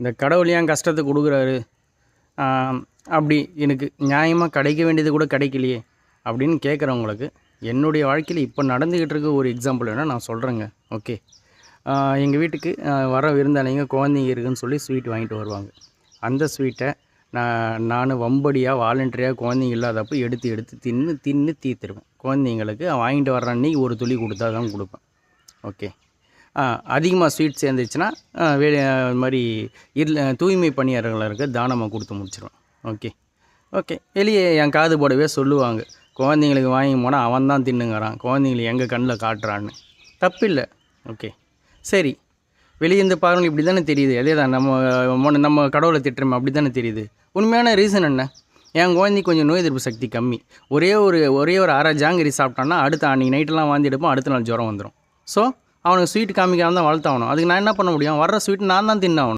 இந்த கடவுள் ஏன் கஷ்டத்தை கொடுக்குறாரு, அப்படி எனக்கு நியாயமாக கிடைக்க வேண்டியது கூட கிடைக்கலையே அப்படின்னு கேட்குறவங்களுக்கு என்னுடைய வாழ்க்கையில் இப்போ நடந்துக்கிட்டு இருக்க ஒரு எக்ஸாம்பிள் வேணால் நான் சொல்கிறேங்க. ஓகே, எங்கள் வீட்டுக்கு வர விருந்தாளிங்க குழந்தைங்க இருக்குதுன்னு சொல்லி ஸ்வீட் வாங்கிட்டு வருவாங்க. அந்த ஸ்வீட்டை நான் வம்படியாக வாலண்டரியாக குழந்தைங்க இல்லாதப்போ எடுத்து தின்னு தீர்த்துருவேன். குழந்தைங்களுக்கு வாங்கிட்டு வர்ற அன்றைக்கி ஒரு துளி கொடுத்தா தான் கொடுப்பேன். ஓகே, அதிகமாக ஸ்வீட் சேர்ந்துச்சுன்னா இது மாதிரி தூய்மை பணியாளர்களுக்கு தானமாக கொடுத்து முடிச்சிடுவேன். ஓகே ஓகே வெளியே என் காது போடவே சொல்லுவாங்க, குழந்தைங்களுக்கு வாங்கி போனால் அவன் தான் தின்னுங்கிறான், குழந்தைங்களை எங்கள் கண்ணில் காட்டுறான்னு. தப்பில்லை. ஓகே சரி, வெளியேருந்து பாருங்கள், இப்படி தானே தெரியுது. அதே தான் நம்ம கடவுளை திட்டுறோம், அப்படி தானே தெரியுது. உண்மையான ரீசன் என்ன? என் குழந்தைக்கு கொஞ்சம் நோய் எதிர்ப்பு சக்தி கம்மி. ஒரே ஒரு அரை ஜாங்கிரி சாப்பிட்டான்னா அடுத்த அன்றைக்கி நைட்டெல்லாம் வாந்தி எடுப்போம், அடுத்த நாள் ஜுரம் வந்துடும். ஸோ அவனுக்கு ஸ்வீட் காமிக்காமல் தான் வளர்த்தாகணும். அதுக்கு நான் என்ன பண்ண முடியும்? வர்ற ஸ்வீட் நான் தான் தின்னாகணும்.